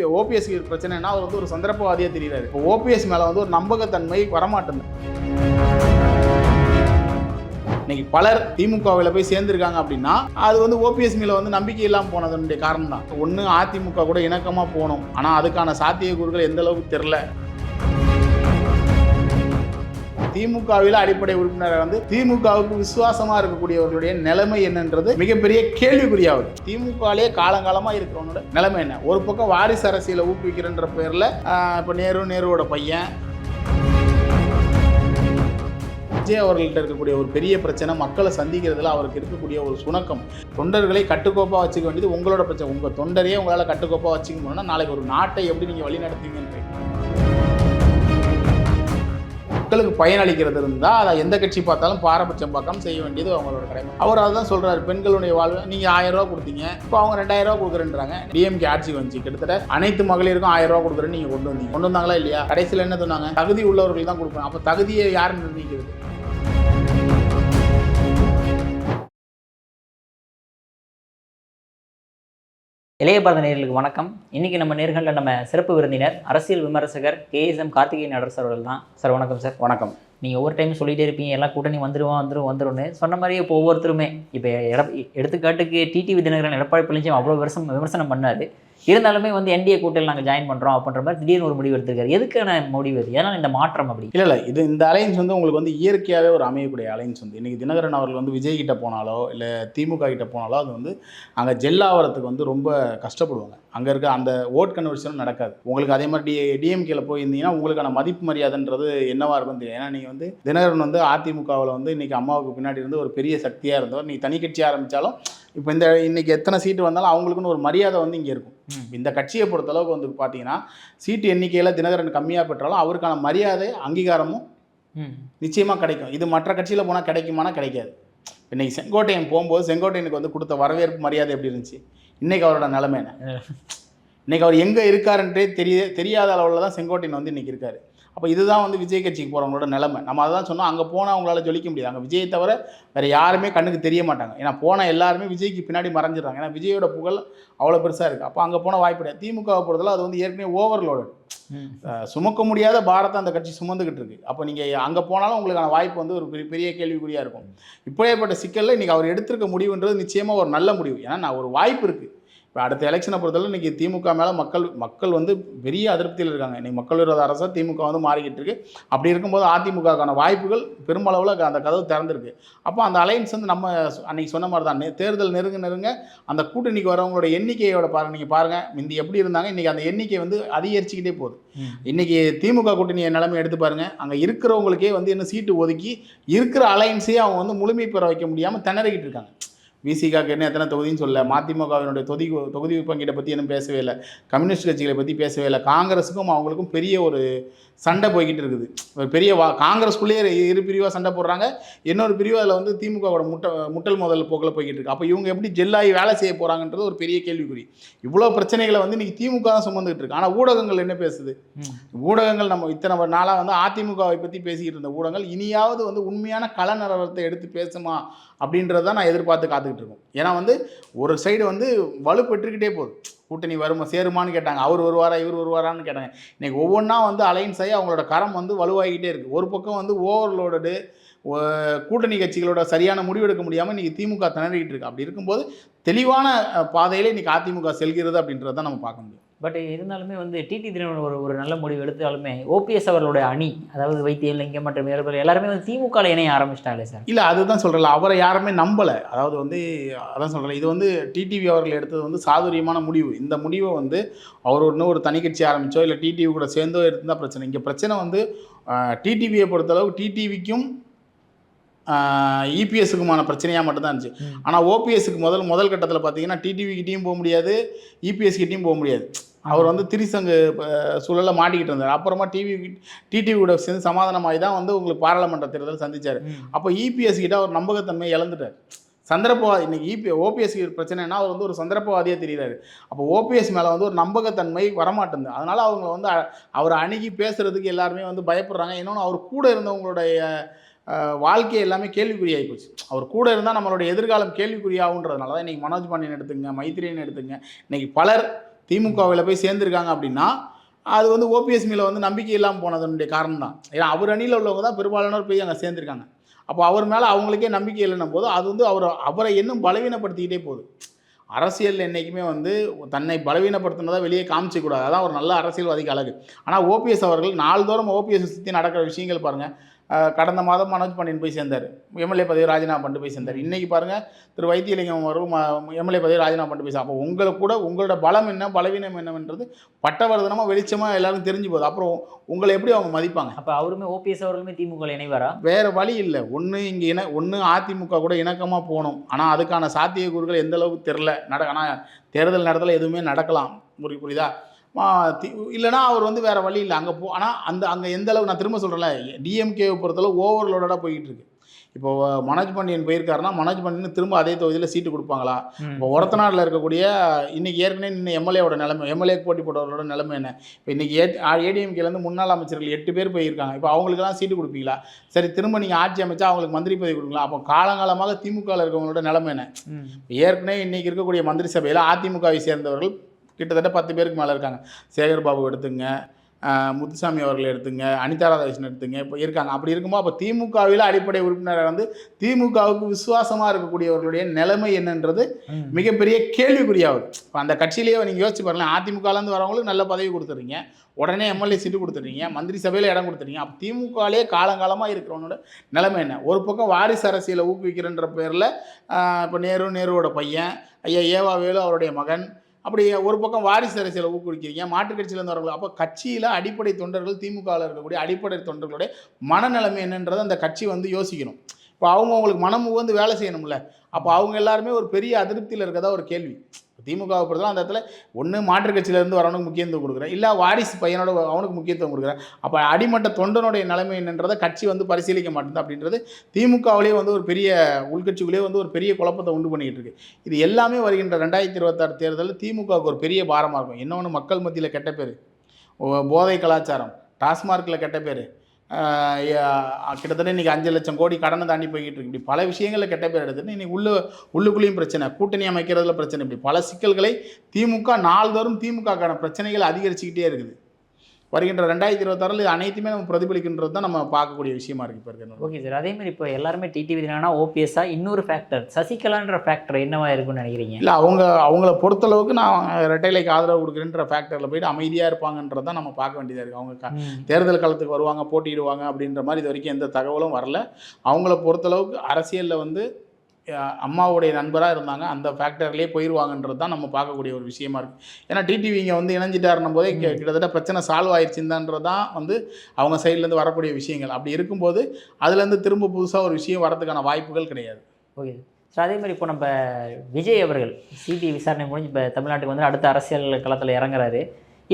OPS பிரச்சனைனா அவர் வந்து ஒரு சந்தர்ப்பவாதியா தெரியுறாரு. இப்போ ஓபிஎஸ் மேல வந்து ஒரு நம்பகத்தன்மை வரமாட்டேங்குது. இன்னைக்கு பலர் திமுகவில் போய் சேர்ந்திருக்காங்க அப்படின்னா அது வந்து ஓபிஎஸ் மேல வந்து நம்பிக்கை இல்லாமல் போனதனுடைய காரணம் தான். ஒன்று அதிமுக கூட இணக்கமாக போகணும், ஆனால் அதுக்கான சாத்தியக்கூறுகள் எந்த அளவுக்கு தெரில. திமுகவில் அடிப்படை உறுப்பினரை வந்து திமுகவுக்கு விசுவாசமா இருக்கக்கூடியவர்களுடைய நிலைமை என்னன்றது மிகப்பெரிய கேள்விக்குறியாகுது. திமுகலே காலங்காலமா இருக்கிறவனோட நிலைமை என்ன? ஒரு பக்கம் வாரிசு அரசியலை ஊக்குவிக்கிறன்ற பேர்ல இப்ப நேருவோட பையன் விஜய் அவர்கள்ட்ட இருக்கக்கூடிய ஒரு பெரிய பிரச்சனை மக்களை சந்திக்கிறதுல அவருக்கு இருக்கக்கூடிய ஒரு சுணக்கம். தொண்டர்களை கட்டுக்கோப்பா வச்சுக்க வேண்டியது உங்களோட பிரச்சனை. உங்க தொண்டரையே உங்களால் கட்டுக்கோப்பா வச்சுக்க முடியும்னா நாளைக்கு ஒரு நாட்டை எப்படி நீங்க வழி நடத்துவீங்கன்னு மக்களுக்கு பயனளிக்கிறது இருந்தால் அதை எந்த கட்சி பார்த்தாலும் பாரபட்சம் பார்க்காம செய்ய வேண்டியது அவங்களோட கடமை. அவர் அதுதான் சொல்றாரு. பெண்களுடைய வாழ்வு நீங்கள் 1000 ரூபா கொடுத்தீங்க, இப்போ அவங்க 2000 ரூபா கொடுக்குறேன்றாங்க. டிஎம்கே ஆட்சிக்கு வந்துச்சு, கிட்டத்தட்ட அனைத்து மகளிருக்கும் 1000 ரூபா கொடுக்குறேன்னு நீங்கள் கொண்டு வந்தாங்களா இல்லையா? கடைசியில் என்ன சொன்னாங்க? தகுதி உள்ளவர்கள் தான் கொடுப்பாங்க. அப்போ தகுதியை யார் நிர்ணயிக்கிறது? இளைய பாரத நேயர்களுக்கு வணக்கம். இன்றைக்கி நம்ம நேர்களில் நம்ம சிறப்பு விருந்தினர் அரசியல் விமர்சகர் கேஎஸ்எம் கார்த்திகேயன் நடராஜ் அவர்கள் தான். சார் வணக்கம். சார் வணக்கம். நீங்கள் ஒவ்வொரு டைம் சொல்லிகிட்டே இருப்பீங்க எல்லா கூட்டணி வந்துரும்னு சொன்ன மாதிரியே இப்போ ஒவ்வொருத்தருமே இப்போ எடுத்துக்காட்டுக்கு டிடிவி தினகரன் எடப்பாடி பழனிசாமி அவ்வளோ விமர்சனம் பண்ணார். இருந்தாலுமே வந்து என்டிஏ கூட்டத்தில் நாங்கள் ஜாயின் பண்ணுறோம் அப்படின்ற மாதிரி திடீர்னு ஒரு முடிவு எடுத்திருக்காரு. எதுக்கான முடிவு அது? ஏன்னா இந்த மாற்றம் அப்படி இல்லை இந்த அலைன்ஸ் வந்து உங்களுக்கு வந்து இயற்கையாகவே ஒரு அமையக்கூடிய அலைன்ஸ் வந்து இன்றைக்கி தினகரன் அவர்கள் வந்து விஜய் கிட்ட போனாலோ இல்லை திமுக கிட்ட போனாலோ அது வந்து அங்கே ஜெல்லாவரத்துக்கு வந்து ரொம்ப கஷ்டப்படுவாங்க. அங்கே இருக்க அந்த ஓட் கன்வர்ஷனும் நடக்காது. உங்களுக்கு அதே மாதிரி டிஎம்கேல போயிருந்தீங்கன்னா உங்களுக்கான மதிப்பு மரியாதைன்றது என்னவா இருக்கும் தெரியும். ஏன்னா நீங்கள் வந்து தினகரன் வந்து அதிமுகவில் வந்து இன்றைக்கி அம்மாவுக்கு பின்னாடி இருந்து ஒரு பெரிய சக்தியாக இருந்தவர். நீங்கள் தனி கட்சி ஆரம்பித்தாலும் இப்போ இன்னைக்கு எத்தனை சீட்டு வந்தாலும் அவங்களுக்குன்னு ஒரு மரியாதை வந்து இங்கே இருக்கும். இந்த கட்சியை பொறுத்தளவுக்கு வந்து பார்த்தீங்கன்னா சீட்டு எண்ணிக்கையில் தினகரன் கம்மியாக பெற்றாலும் அவருக்கான மரியாதை அங்கீகாரமும் நிச்சயமாக கிடைக்கும். இது மற்ற கட்சியில் போனால் கிடைக்குமானா கிடைக்காது. இன்னைக்கு செங்கோட்டையன் போகும்போது செங்கோட்டையனுக்கு வந்து கொடுத்த வரவேற்பு மரியாதை எப்படி இருந்துச்சு? இன்னைக்கு அவரோட நிலைமை என்ன? இன்னைக்கு அவர் எங்கே இருக்காருன்றே தெரியாத அளவில் தான் செங்கோட்டையன் வந்து இன்னைக்கு இருக்காரு. அப்போ இதுதான் வந்து விஜய் கட்சிக்கு போகிறவங்களோட நிலைமை. நம்ம அதான் சொன்னோம், அங்கே போனால் அவங்களால ஜொலிக்க முடியாது. அங்கே விஜயை தவிர வேறு யாருமே கண்ணுக்கு தெரிய மாட்டாங்க. ஏன்னா போனால் எல்லாருமே விஜய்க்கு பின்னாடி மறைஞ்சிடறாங்க. ஏன்னா விஜயோட புகழ் அவ்வளோ பெருசாக இருக்குது. அப்போ அங்கே போனால் வாய்ப்பு கிடையாது. திமுகவை பொறுத்தல அது வந்து ஏற்கனவே ஓவர்லோடு, சுமக்க முடியாத பாரத்தை அந்த கட்சி சுமந்துக்கிட்டு இருக்குது. அப்போ நீங்கள் அங்கே போனாலும் உங்களுக்கான வாய்ப்பு வந்து ஒரு பெரிய கேள்விக்குறியாக இருக்கும். இப்போயேப்பட்ட சிக்கலில் இன்றைக்கி அவர் எடுத்திருக்க முடிவுன்றது நிச்சயமாக ஒரு நல்ல முடிவு. ஏன்னா நான் ஒரு வாய்ப்பு இருக்குது. இப்போ அடுத்த எலெக்ஷனை பொறுத்தவரை இன்றைக்கி திமுக மேலே மக்கள் வந்து பெரிய அதிருப்தியில் இருக்காங்க. இன்றைக்கி மக்கள் விரோத அரசாக திமுக வந்து மாறிக்கிட்டு இருக்குது. அப்படி இருக்கும்போது அதிமுகக்கான வாய்ப்புகள் பெருமளவில் அந்த கதவு திறந்துருக்கு. அப்போ அந்த அலைன்ஸ் வந்து நம்ம அன்றைக்கி சொன்ன மாதிரி தான் தேர்தல் நெருங்க அந்த கூட்டணிக்கு வரவங்களோட எண்ணிக்கையோட நீங்கள் பாருங்கள். முந்தி எப்படி இருந்தாங்க, இன்றைக்கி அந்த எண்ணிக்கை வந்து அதிகரிச்சுக்கிட்டே போகுது. இன்றைக்கி திமுக கூட்டணியை நிலைமை எடுத்து பாருங்கள். அங்கே இருக்கிறவங்களுக்கே வந்து என்ன சீட்டு ஒதுக்கி இருக்கிற அலைன்ஸே அவங்க வந்து முழுமை பெற வைக்க முடியாமல் திணறிக்கிட்டு இருக்காங்க. விசிகாக்கு என்ன எத்தனை தொகுதின்னு சொல்ல, மதிமுகவினுடைய தொகுதி பங்கீட்டை பற்றி இன்னும் பேசவே இல்லை, கம்யூனிஸ்ட் கட்சிகளை பற்றி பேசவே இல்லை. காங்கிரஸுக்கும் அவங்களுக்கும் பெரிய ஒரு சண்டை போய்கிட்டு இருக்குது. ஒரு பெரிய காங்கிரஸ்குள்ளேயே இரு பிரிவாக சண்டை போடுறாங்க. இன்னொரு பிரிவு அதில் வந்து திமுகவோட முட்டல் முதல் போக்கில் போய்கிட்டு இருக்கு. அப்போ இவங்க எப்படி ஜெல்லாகி வேலை செய்ய போகிறாங்கன்றது ஒரு பெரிய கேள்விக்குறி. இவ்வளோ பிரச்சனைகளை வந்து இன்றைக்கி திமுக தான் சுமந்துக்கிட்டு இருக்கு. ஆனால் ஊடகங்கள் என்ன பேசுது? ஊடகங்கள் நம்ம இத்தனை நாளாக வந்து அதிமுகவை பற்றி பேசிக்கிட்டு இருந்த ஊடகங்கள் இனியாவது வந்து உண்மையான கள நிலவரத்தை எடுத்து பேசுமா அப்படின்றத நான் எதிர்பார்த்து காத்துக்கிட்டு இருக்கோம். ஏன்னா வந்து ஒரு சைடு வந்து வலுப்பெற்றுக்கிட்டே போகுது. கூட்டணி சேருமான்னு கேட்டாங்க, அவர் வருவாரா இவர் வருவாரான்னு கேட்டாங்க. இன்றைக்கி ஒவ்வொன்றா வந்து அலைன்ஸ் ஆகி அவங்களோட கரம் வந்து வலுவாகிக்கிட்டே இருக்குது. ஒரு பக்கம் வந்து ஓவர்லோடு கூட்டணி கட்சிகளோட சரியான முடிவெடுக்க முடியாமல் இன்றைக்கி திமுக திணறிக்கிட்டு இருக்கு. அப்படி இருக்கும்போது தெளிவான பாதையில் இன்றைக்கி அதிமுக செல்கிறது அப்படின்றத நம்ம பார்க்க முடியும். பட் இருந்தாலுமே வந்து டிடி தினகரன் ஒரு நல்ல முடிவு எடுத்தாலுமே ஓபிஎஸ் அவர்களுடைய அணி, அதாவது வைத்தியலிங்கம் மற்றும் எல்லாருமே வந்து திமுகவில் இணைய ஆரம்பிச்சிட்டாங்களே சார். இல்லை அதுதான் சொல்கிறேன், அவரை யாருமே நம்பலை. அதாவது வந்து அதான் சொல்கிறேன், இது வந்து டிடிவி அவர்கள் எடுத்தது வந்து சாதுரியமான முடிவு. இந்த முடிவை வந்து அவர் இன்னும் ஒரு தனி கட்சி ஆரம்பித்தோ இல்லை டிடிவி கூட சேர்ந்தோ எடுத்துதான் பிரச்சனை. இங்கே பிரச்சனை வந்து டிடிவியை பொறுத்தளவுக்கு டிடிவிக்கும் இபிஎஸ்க்குமான பிரச்சனையாக மட்டும்தான் இருந்துச்சு. ஆனால் ஓபிஎஸ்க்கு முதல் கட்டத்தில் பார்த்தீங்கன்னா டிடிவிக்கிட்டையும் போக முடியாது, இபிஎஸ் கிட்டையும் போக முடியாது. அவர் வந்து திரிசங்கு சூழலில் மாட்டிக்கிட்டு இருந்தார். அப்புறமா டிடிவி கூட சேர்ந்து சமாதானமாகி தான் வந்து உங்களுக்கு பாராளுமன்ற தேர்தல் சந்திச்சார். அப்போ இபிஎஸ் கிட்ட அவர் நம்பகத்தன்மை இழந்துட்டார். சந்தர்ப்பவாதி இன்னைக்கு ஓபிஎஸ் பிரச்சனைனா அவர் வந்து ஒரு சந்தர்ப்பவாதியாக தெரிகிறாரு. அப்போ ஓபிஎஸ் மேலே வந்து ஒரு நம்பகத்தன்மை வரமாட்டேங்குது. அதனால் அவங்க வந்து அவரை அணுகி பேசுகிறதுக்கு எல்லாருமே வந்து பயப்படுறாங்க. இன்னொன்று அவர் கூட இருந்தவங்களுடைய வாழ்க்கை எல்லாமே கேள்விக்குறியாகி போச்சு. அவர் கூட இருந்தால் நம்மளுடைய எதிர்காலம் கேள்விக்குறியாகுன்றதுனால தான் இன்றைக்கி மனோஜ் பாண்டியன் எடுத்துங்க, மைத்ரேயன் எடுத்துங்க, இன்றைக்கி பலர் திமுகவில் போய் சேர்ந்துருக்காங்க அப்படின்னா அது வந்து ஓபிஎஸ் மேலே வந்து நம்பிக்கை இல்லாமல் போனதனுடைய காரணம் தான். ஏன்னா அவர் அணியில் உள்ளவங்க தான் பெரும்பாலானோர் போய் அங்கே சேர்ந்துருக்காங்க. அப்போ அவர் மேலே அவங்களுக்கே நம்பிக்கை இல்லைன்னும் போது அது வந்து அவரை இன்னும் பலவீனப்படுத்திக்கிட்டே போகுது. அரசியல் என்றைக்குமே வந்து தன்னை பலவீனப்படுத்தினதை வெளியே காமிச்சிக்கூடாது. அதான் ஒரு நல்ல அரசியல்வாதிக்கு அழகு. ஆனால் ஓபிஎஸ் அவர்கள் நாள்தோறும் ஓபிஎஸ் சுற்றி நடக்கிற விஷயங்கள் பாருங்கள். கடந்த மாதம் மனோஜ் பாண்டியன் போய் சேர்ந்தார், எம்எல்ஏ பதவி ராஜினாமா பண்ணிட்டு போய் சேர்ந்தார். இன்றைக்கி பாருங்கள் திரு வைத்தியலிங்கம் அவர்கள் எம்எல்ஏ பதவி ராஜினாமா பண்ணிட்டு போய். அப்போ உங்களுக்கு கூட உங்களோட பலம் என்ன பலவீனம் என்னன்றது பட்டவர்தனமாக வெளிச்சமாக எல்லாரும் தெரிஞ்சு போகுது. அப்புறம் உங்களை எப்படி அவங்க மதிப்பாங்க? அப்போ அவருமே ஓபிஎஸ் அவர்களுமே திமுக இணைவாரா? வேறு வழி இல்லை. ஒன்று இங்கே ஒன்று அதிமுக கூட இணக்கமாக போகணும். ஆனால் அதுக்கான சாத்தியக்கூறுகள் எந்த அளவுக்கு தெரில. ஆனால் தேர்தல் நேரத்தில் எதுவுமே நடக்கலாம். புரியுதா? இல்லைனா அவர் வந்து வேறு வழி இல்லை அங்கே ஆனால் அங்கே எந்த அளவுக்கு நான் திரும்ப சொல்கிறேன்ல, டிஎம்கேவை பொறுத்தளவு ஓவர்லோடாக போய்கிட்டு இருக்கு. இப்போ மனோஜ் பாண்டியன் போயிருக்காருன்னா மனோஜ் பாண்டியன் திரும்ப அதே தொகுதியில் சீட்டு கொடுப்பாங்களா? இப்போ ஒரத்தநாட்டில் இருக்கக்கூடிய இன்றைக்கி ஏற்கனவே இன்னும் எம்எல்ஏவோட நிலைமை, எம்எல்ஏ போட்டி போட்டவர்களோட நிலைமை என்ன? இப்போ இன்றைக்கி ஏடிஎம்கேலேருந்து முன்னாள் அமைச்சர்கள் 8 பேர் போயிருக்காங்க. இப்போ அவங்களுக்கெல்லாம் சீட்டு கொடுப்பீங்களா? சரி, திரும்ப நீங்கள் ஆட்சி அமைச்சா அவங்களுக்கு மந்திரி பதவி கொடுக்கலாம். அப்போ காலங்காலமாக திமுகவில் இருக்கவங்களோட நிலைமை என்ன? ஏற்கனவே இன்றைக்கி இருக்கக்கூடிய மந்திரி சபையில் அதிமுகவை சேர்ந்தவர்கள் கிட்டத்தட்ட 10 பேருக்கு மேலே இருக்காங்க. சேகர் பாபு எடுத்துங்க, முத்துசாமி அவர்கள் எடுத்துங்க, அனிதா ராதாகிருஷ்ணன் எடுத்துங்க, இப்போ இருக்காங்க. அப்படி இருக்கும்போது அப்போ திமுகவில் அடிப்படை உறுப்பினராக வந்து திமுகவுக்கு விசுவாசமாக இருக்கக்கூடியவர்களுடைய நிலைமை என்னன்றது மிகப்பெரிய கேள்விக்குறியாகுது. இப்போ அந்த கட்சியிலேயே நீங்கள் யோசிச்சு பாருங்களேன், அதிமுகலேருந்து வரவங்களுக்கு நல்ல பதவி கொடுத்துறீங்க, உடனே எம்எல்ஏ சீட்டு கொடுத்துறீங்க, மந்திரி சபையில் இடம் கொடுத்துறீங்க. அப்போ திமுகவிலே காலங்காலமாக இருக்கிறவனோட நிலைமை என்ன? ஒரு பக்கம் வாரிசு அரசியலை ஊக்குவிக்கிறன்ற பேரில் இப்போ நேருவோட பையன் ஐயா ஏவா வேலு அவருடைய மகன், அப்படி ஒரு பக்கம் வாரிசு அரசியலை ஊக்குவிக்கிறீங்க, மாற்றுக் கட்சியிலேருந்து வரவங்க. அப்போ கட்சியில் அடிப்படை தொண்டர்கள், திமுகவில் இருக்கக்கூடிய அடிப்படை தொண்டர்களுடைய மனநிலைமை என்னன்றதை அந்த கட்சி வந்து யோசிக்கணும். இப்போ அவங்களுக்கு மனம் உகந்து வேலை செய்யணும்ல. அப்போ அவங்க எல்லாருமே ஒரு பெரிய அதிருப்தியில் இருக்கிறதா ஒரு கேள்வி. திமுகவை பொறுத்தவரை அந்த இடத்துல ஒன்று மாற்றுக் கட்சியிலேருந்து வரவனுக்கு முக்கியத்துவம் கொடுக்குறேன், இல்லை வாரிசு பையனோட அவனுக்கு முக்கியத்துவம் கொடுக்குறேன். அப்போ அடிமட்ட தொண்டனுடைய நிலைமை என்னன்றதை கட்சி வந்து பரிசீலிக்க மாட்டேங்குது. அப்படின்றது திமுகவிலே வந்து ஒரு பெரிய உள்கட்சிக்குள்ளே வந்து ஒரு பெரிய குழப்பத்தை உண்டு பண்ணிக்கிட்டு இருக்கு. இது எல்லாமே வருகின்ற 2026 தேர்தலில் திமுகவுக்கு ஒரு பெரிய பாரமாக இருக்கும். இன்னொன்று, மக்கள் மத்தியில் கெட்ட பேர், போதை கலாச்சாரம், டாஸ்மார்க்கில் கெட்ட பேர், கிட்டத்தட்ட இன்றைக்கி 5 லட்சம் கோடி கடனை தாண்டி போய்கிட்டு இருக்கு. இப்படி பல விஷயங்களில் கெட்ட பேர் எடுத்துட்டு இன்றைக்கி உள்ளுக்குள்ளேயும் பிரச்சனை, கூட்டணி அமைக்கிறதுல பிரச்சனை, இப்படி பல சிக்கல்களை திமுக நாள்தோறும் திமுகக்கான பிரச்சனைகள் அதிகரிச்சுக்கிட்டே இருக்குது. வருகின்ற 2026 இது அனைத்துமே நம்ம பிரதிபலிக்கின்றது தான் நம்ம பார்க்கக்கூடிய விஷயமா இருக்குது இப்போ இருக்கிறது. ஓகே சார், அதேமாதிரி இப்போ எல்லாருமே டிடிவி தினகரனா ஓபிஎஸ்ஸா, இன்னொரு ஃபேக்டர் சசிகலான்ற ஃபேக்டர் என்னவா இருக்குன்னு நினைக்கிறீங்க? இல்லை, அவங்கள பொறுத்தளவுக்கு நான் இரட்டைலைக்கு ஆதரவு கொடுக்குறேன்ற ஃபேக்டரில் போய்ட்டு அமைதியாக இருப்பாங்கன்றது தான் நம்ம பார்க்க வேண்டியதாக இருக்குது. அவங்க தேர்தல் காலத்துக்கு வருவாங்க, போட்டியிடுவாங்க அப்படின்ற மாதிரி இது வரைக்கும் எந்த தகவலும் வரல. அவங்கள பொறுத்தளவுக்கு அரசியலில் வந்து அம்மாவுடைய நண்பராக இருந்தாங்க, அந்த ஃபேக்டர்லேயே போயிடுவாங்கன்றது தான் நம்ம பார்க்கக்கூடிய ஒரு விஷயமா இருக்குது. ஏன்னா டிடிவி இங்கே வந்து இணைஞ்சிட்டாருன்னும் போதே கிட்டத்தட்ட பிரச்சனை சால்வ் ஆயிடுச்சுன்றது தான் வந்து அவங்க சைட்லேருந்து வரக்கூடிய விஷயங்கள். அப்படி இருக்கும்போது அதுலேருந்து திரும்ப புதுசாக ஒரு விஷயம் வரதுக்கான வாய்ப்புகள் கிடையாது. ஓகே சார், அதே மாதிரி இப்போ நம்ம விஜய் அவர்கள் சிபிஐ விசாரணை முடிஞ்சு இப்போ தமிழ்நாட்டுக்கு வந்து அடுத்த அரசியல் களத்தில் இறங்குறாரு.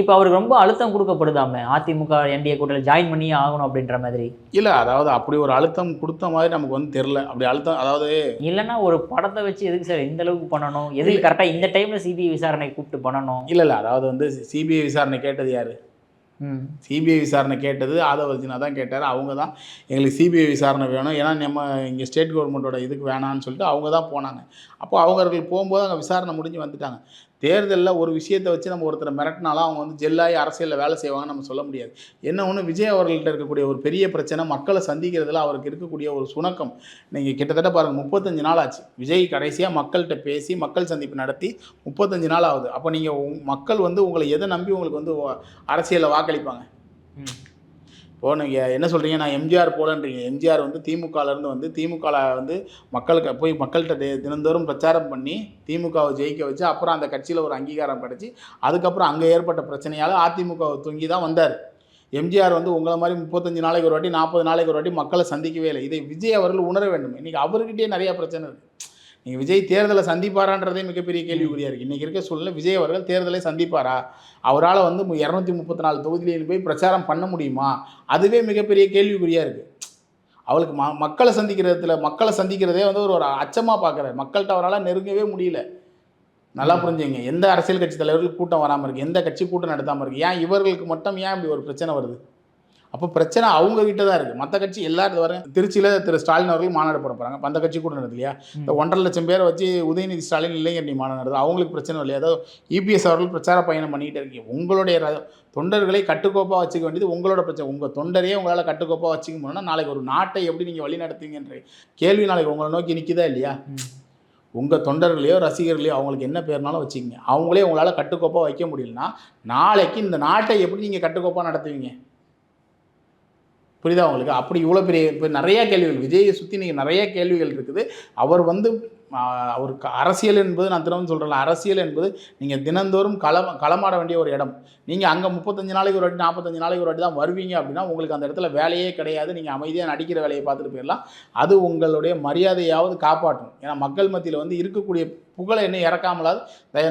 இப்போ அவருக்கு ரொம்ப அழுத்தம் கொடுக்கப்படுதாமே, அதிமுக என்டிஏ கூட்டத்தில் ஜாயின் பண்ணியே ஆகணும் அப்படின்ற மாதிரி? இல்லை, அதாவது அப்படி ஒரு அழுத்தம் கொடுத்த மாதிரி நமக்கு வந்து தெரில. அப்படி அழுத்தம் அதாவது இல்லைன்னா ஒரு படத்தை வச்சு எதுக்கு சார் இந்த அளவுக்கு பண்ணணும், எதுக்கு கரெக்டாக இந்த டைமில் சிபிஐ விசாரணை கூப்பிட்டு பண்ணணும்? இல்லை, அதாவது வந்து சிபிஐ விசாரணை கேட்டது யார்? சிபிஐ விசாரணை கேட்டது ஆதவர்ஜினா தான் கேட்டார். அவங்க தான் எங்களுக்கு சிபிஐ விசாரணை வேணும், ஏன்னா நம்ம இங்கே ஸ்டேட் கவர்மெண்ட்டோட இதுக்கு வேணான்னு சொல்லிட்டு அவங்க தான் போனாங்க. அப்போ அவர்கள் போகும்போது அங்கே விசாரணை முடிஞ்சு வந்துட்டாங்க. தேர்தலில் ஒரு விஷயத்தை வச்சு நம்ம ஒருத்தரை மிரட்டினாலும் அவங்க வந்து ஜெல்லாகி அரசியலில் வேலை செய்வாங்கன்னு நம்ம சொல்ல முடியாது. என்ன ஒன்று, விஜய் அவர்கள்ட்ட இருக்கக்கூடிய ஒரு பெரிய பிரச்சனை மக்களை சந்திக்கிறதுல அவருக்கு இருக்கக்கூடிய ஒரு சுணக்கம். நீங்கள் கிட்டத்தட்ட பாருங்கள், 35 நாள் ஆச்சு விஜய் கடைசியாக மக்கள்கிட்ட பேசி மக்கள் சந்திப்பு நடத்தி 35 நாள் ஆகுது. அப்போ நீங்கள் மக்கள் வந்து உங்களை எதை நம்பி உங்களுக்கு வந்து அரசியலில் வாக்களிப்பாங்க? இப்போது நீங்கள் என்ன சொல்கிறீங்க, நான் எம்ஜிஆர் போலன்றீங்க. எம்ஜிஆர் வந்து திமுகலேருந்து வந்து திமுகவில் வந்து மக்களுக்கு போய் மக்கள்கிட்ட தினந்தோறும் பிரச்சாரம் பண்ணி திமுகவை ஜெயிக்க வச்சு அப்புறம் அந்த கட்சியில் ஒரு அங்கீகாரம் கிடச்சி அதுக்கப்புறம் அங்கே ஏற்பட்ட பிரச்சனையால் அதிமுகவை தூங்கி தான் வந்தார். எம்ஜிஆர் வந்து உங்களை மாதிரி 35 நாளைக்கு ஒரு வாட்டி 40 நாளைக்கு ஒரு வாட்டி மக்களை சந்திக்கவே இல்லை. இதை விஜய் அவர்கள் உணர வேண்டும். இன்றைக்கி அவர்கிட்டயே நிறையா பிரச்சனை இருக்குது. நீங்கள் விஜய் தேர்தலை சந்திப்பாரான்றதே மிகப்பெரிய கேள்விக்குறியாக இருக்குது. இன்றைக்கி இருக்க சூழ்நிலை விஜய் அவர்கள் தேர்தலை சந்திப்பாரா? அவரால் வந்து 234 தொகுதியில் போய் பிரச்சாரம் பண்ண முடியுமா? அதுவே மிகப்பெரிய கேள்விக்குறியாக இருக்குது. அவளுக்கு மக்களை சந்திக்கிறதே வந்து ஒரு அச்சமாக பார்க்குறாரு. மக்கள்கிட்ட அவரால் நெருங்கவே முடியல. நல்லா புரிஞ்சுங்க. எந்த அரசியல் கட்சி தலைவர்கள் கூட்டம் வராமல் இருக்குது, எந்த கட்சி கூட்டம் நடத்தாமல் இருக்குது, ஏன் இவர்களுக்கு மட்டும் ஏன் இப்படி ஒரு பிரச்சனை வருது? அப்போ பிரச்சனை அவங்க கிட்ட தான் இருக்குது. மற்ற கட்சி எல்லாரும் வர திருச்சியில் திரு ஸ்டாலின் அவர்கள் மாநாடு போட போகிறாங்க. அந்த கட்சி கூட நடக்குது இல்லையா? இந்த 1,50,000 பேரை வச்சு உதயநிதி ஸ்டாலின் இளைஞரணி மாநாடு நடக்குது. அவங்களுக்கு பிரச்சனை இல்லையா? ஏதோ இபிஎஸ் அவர்கள் பிரச்சார பயணம் பண்ணிக்கிட்டே இருக்கீங்க. உங்களுடைய தொண்டர்களை கட்டுக்கோப்பாக வச்சுக்க வேண்டியது உங்களோட பிரச்சனை. உங்கள் தொண்டரையே உங்களால் கட்டுக்கோப்பாக வச்சுக்க முடியும்னா நாளைக்கு ஒரு நாட்டை எப்படி நீங்கள் வழி நடத்துவீங்கன்ற கேள்வி நாளைக்கு உங்களை நோக்கி நிற்குதா இல்லையா? உங்கள் தொண்டர்களையோ ரசிகர்களையோ அவங்களுக்கு என்ன பேர்னாலும் வச்சுக்கிங்க. அவங்களே உங்களால் கட்டுக்கோப்பாக வைக்க முடியலன்னா நாளைக்கு இந்த நாட்டை எப்படி நீங்கள் கட்டுக்கோப்பாக நடத்துவீங்க? புரியுதா உங்களுக்கு? அப்படி இவ்வளோ பெரிய இப்போ நிறைய கேள்விகள் விஜயை சுற்றி நீங்கள் நிறைய கேள்விகள் இருக்குது. அவர் அவருக்கு அரசியல் என்பது நான் திரும்ப சொல்கிறேன், அரசியல் என்பது நீங்கள் தினந்தோறும் களமாட வேண்டிய ஒரு இடம். நீங்கள் அங்கே 35 நாளைக்கு ஒரு வாட்டி 45 நாளைக்கு ஒரு வாட்டி தான் வருவீங்க அப்படின்னா உங்களுக்கு அந்த இடத்துல வேலையே கிடையாது. நீங்கள் அமைதியாக நடிக்கிற வேலையை பார்த்துட்டு போயிடலாம். அது உங்களுடைய மரியாதையாவது காப்பாற்றணும். ஏன்னா மக்கள் மத்தியில் இருக்கக்கூடிய புகழை என்ன இறக்காமலாது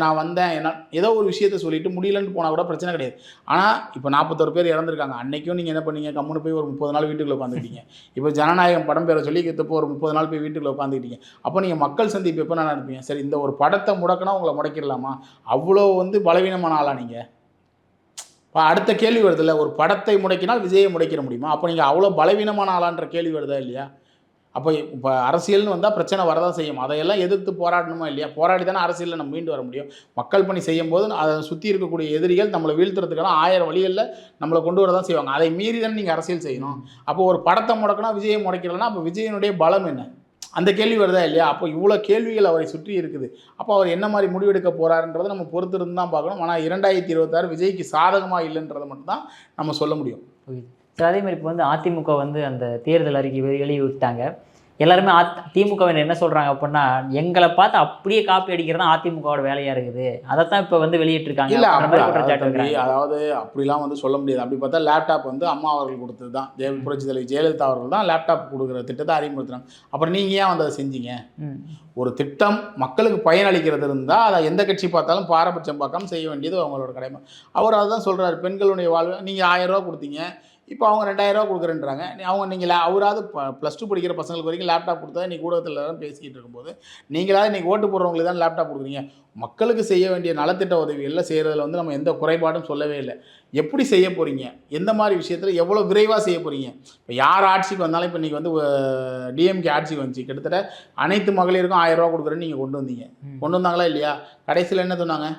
நான் வந்தேன் என்ன ஏதோ ஒரு விஷயத்த சொல்லிட்டு முடியலன்னு போனால் கூட பிரச்சனை கிடையாது. ஆனால் இப்போ 41 பேர் இறந்துருக்காங்க. அன்றைக்கும் நீங்கள் என்ன பண்ணீங்க? கம்முன்னு போய் ஒரு 30 நாள் வீட்டுக்குள்ளே உட்காந்துக்கிட்டீங்க. இப்போ ஜனநாயகம் படம் பேரை சொல்லி இப்போ ஒரு 30 நாள் போய் வீட்டுக்குள்ளே உட்காந்துக்கிட்டீங்க. அப்போ நீங்கள் மக்கள் சந்திப்பு எப்போ நான் நடப்பீங்க? சரி, இந்த ஒரு படத்தை முடக்கினா உங்களை முடக்கிடலாமா? அவ்வளோ பலவீனமான ஆளா நீங்கள்? இப்போ அடுத்த கேள்வி வருதில்ல, ஒரு படத்தை முடக்கினால் விஜயை முடக்கிட முடியுமா? அப்போ நீங்கள் அவ்வளோ பலவீனமான ஆளான்ற கேள்வி வருதா இல்லையா? அப்போ இப்போ அரசியல்னு வந்தால் பிரச்சனை வரதான் செய்யும். அதையெல்லாம் எதிர்த்து போராடணுமா இல்லையா? போராடி தானே அரசியலில் நம்ம மீண்டு வர முடியும். மக்கள் பணி செய்யும் போது அதை சுற்றி இருக்கக்கூடிய எதிரிகள் நம்மளை வீழ்த்துறதுக்கான 1000 வழிகளில் நம்மளை கொண்டு வர தான் செய்வாங்க. அதை மீறி தானே நீங்கள் அரசியல் செய்யணும். அப்போ ஒரு படத்தை முடக்கினா விஜயை முடக்கிறதுனா அப்போ விஜயனுடைய பலம் என்ன? அந்த கேள்வி வருதா இல்லையா? அப்போ இவ்வளோ கேள்விகள் அவரை சுற்றி இருக்குது. அப்போ அவர் என்ன மாதிரி முடிவெடுக்க போகிறாருன்றதை நம்ம பொறுத்திருந்து தான் பார்க்கணும். ஆனால் 2026 விஜய்க்கு சாதகமாக இல்லைன்றதை மட்டும்தான் நம்ம சொல்ல முடியும். சார், அதே மாதிரி இப்போ அதிமுக அந்த தேர்தல் அறிக்கை வெளியிட்டாங்க. எல்லாருமே திமுகவினர் என்ன சொல்கிறாங்க அப்படின்னா, எங்களை பார்த்து அப்படியே காப்பி அடிக்கிறது தான் அதிமுகவோட வேலையாக இருக்குது. அதை தான் இப்போ வெளியிட்டிருக்காங்க. இல்லை, அதாவது அப்படிலாம் சொல்ல முடியாது. அப்படி பார்த்தா லேப்டாப் அம்மா அவர்கள் கொடுத்தது தான். புரட்சி தலைவி ஜெயலலிதா அவர்கள் தான் லேப்டாப் கொடுக்குற திட்டத்தை அறிமுகப்படுத்துறாங்க. அப்புறம் நீங்கள் ஏன் அதை செஞ்சீங்க? ஒரு திட்டம் மக்களுக்கு பயனளிக்கிறது இருந்தால் அதை எந்த கட்சி பார்த்தாலும் பாரபட்சம் பார்க்காம செய்ய வேண்டியது அவங்களோட கடமை. அவர் அதுதான் சொல்கிறார். பெண்களுடைய வாழ்வு நீங்கள் 1000 ரூபா கொடுத்தீங்க, இப்போ அவங்க 2000 ரூபா கொடுக்குறேன்றாங்க. நீங்கள் அவராவது +2 படிக்கிற பசங்களுக்கு வரைக்கும் லேப்டாப் கொடுத்தா இன்றைக்கி ஊடகத்தில் தான் பேசிக்கிட்டு இருக்கும்போது நீங்களாவது இன்றைக்கி ஓட்டு போடுறவங்களுக்கு தான் லேப்டாப் கொடுக்குறீங்க. மக்களுக்கு செய்ய வேண்டிய நலத்திட்ட உதவிகளில் செய்கிறதுல நம்ம எந்த குறைபாடும் சொல்லவே இல்லை. எப்படி செய்ய போகிறீங்க? எந்த மாதிரி விஷயத்தில் எவ்வளோ விரைவாக செய்ய போகிறீங்க? இப்போ யார் ஆட்சிக்கு வந்தாலும் இப்போ இன்றைக்கி டிஎம்கே ஆட்சிக்கு வந்துச்சு, கிட்டத்தட்ட அனைத்து மகளிருக்கும் 1000 ரூபா கொடுக்குறேன்னு நீங்கள் கொண்டு வந்தீங்க. கொண்டு வந்தாங்களா இல்லையா? கடைசியில் என்ன சொன்னாங்க?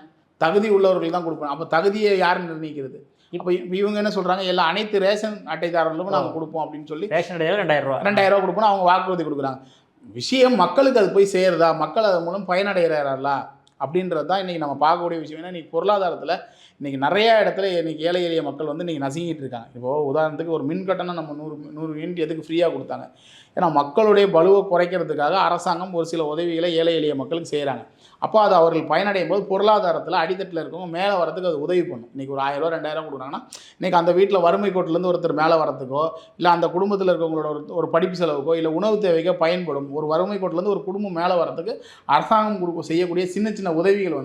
தகுதி உள்ளவர்கள் தான் கொடுப்போம். அப்போ தகுதியை யார் நிர்ணயிக்கிறது? இப்போ இவங்க என்ன சொல்கிறாங்க? எல்லா அனைத்து ரேஷன் அட்டைதாரர்களுக்கும் நாங்கள் கொடுப்போம் அப்படின்னு சொல்லி ரேஷன் அட்டையில் 2000 ரூபா கொடுப்போம் அவங்க வாக்குறுதி கொடுக்குறாங்க. விஷயம் மக்களுக்கு அது போய் சேருதா? மக்கள் அதன் மூலம் பயனடைகிறாரா அப்படின்றது தான் இன்றைக்கி நம்ம பார்க்கக்கூடிய விஷயம். ஏன்னா இன்றைக்கி பொருளாதாரத்தில் இன்றைக்கி நிறையா இடத்துல இன்றைக்கி ஏழை எளிய மக்கள் இன்றைக்கி நசுங்கிட்டு இருக்காங்க. இப்போது உதாரணத்துக்கு ஒரு மின் கட்டணம் நம்ம 100 யூனிட் எதுக்கு ஃப்ரீயாக கொடுத்தாங்க? ஏன்னா மக்களுடைய பலுவை குறைக்கிறதுக்காக அரசாங்கம் ஒரு சில உதவிகளை ஏழை எளிய மக்களுக்கு செய்கிறாங்க. அப்போ அது அவர்கள் பயனடையும் போது பொருளாதாரத்தில் அடித்தட்டில் இருக்கவங்க மேலே வரதுக்கு அது உதவி பண்ணும். இன்றைக்கி ஒரு 1000 ரூபா 2000 கொடுக்குறாங்கன்னா இன்றைக்கி அந்த வீட்டில் வறுமை கோட்டிலேருந்து ஒருத்தர் மேலே வரத்துக்கோ இல்லை அந்த குடும்பத்தில் இருக்கவங்களோட ஒரு படிப்பு செலவுக்கோ இல்லை உணவு தேவைக்கோ பயன்படும். ஒரு வறுமை கோட்டிலேருந்து ஒரு குடும்பம் மேலே வரத்துக்கு அரசாங்கம் செய்யக்கூடிய சின்ன சின்ன உதவிகள்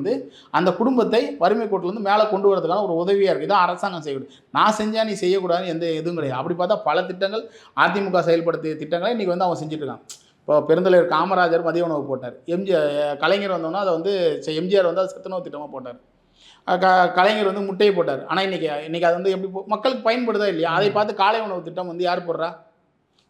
அந்த குடும்பத்தை வறுமை கோட்டிலேருந்து மேலே கொண்டு வரதுக்கான ஒரு உதவியாக இருக்குது. இதான் அரசாங்கம் செய்யக்கூடாது. நான் செஞ்சால் நீ செய்யக்கூடாதுன்னு எந்த எதுவும் கிடையாது. அப்படி பார்த்தா பல திட்டங்கள் அதிமுக செயல்படுத்திய திட்டங்களை இன்றைக்கி அவங்க செஞ்சுட்ருக்காங்க. இப்போ பெருந்தலைவர் காமராஜர் மதிய உணவு போட்டார். கலைஞர் வந்தோன்னா அதை எம்ஜிஆர் அதை சத்துணவு திட்டமாக போட்டார். கலைஞர் முட்டையை போட்டார். ஆனால் இன்றைக்கி அது எப்படி மக்களுக்கு பயன்படுதா இல்லையா? அதை பார்த்து காலை உணவு திட்டம் யார் போடுறா?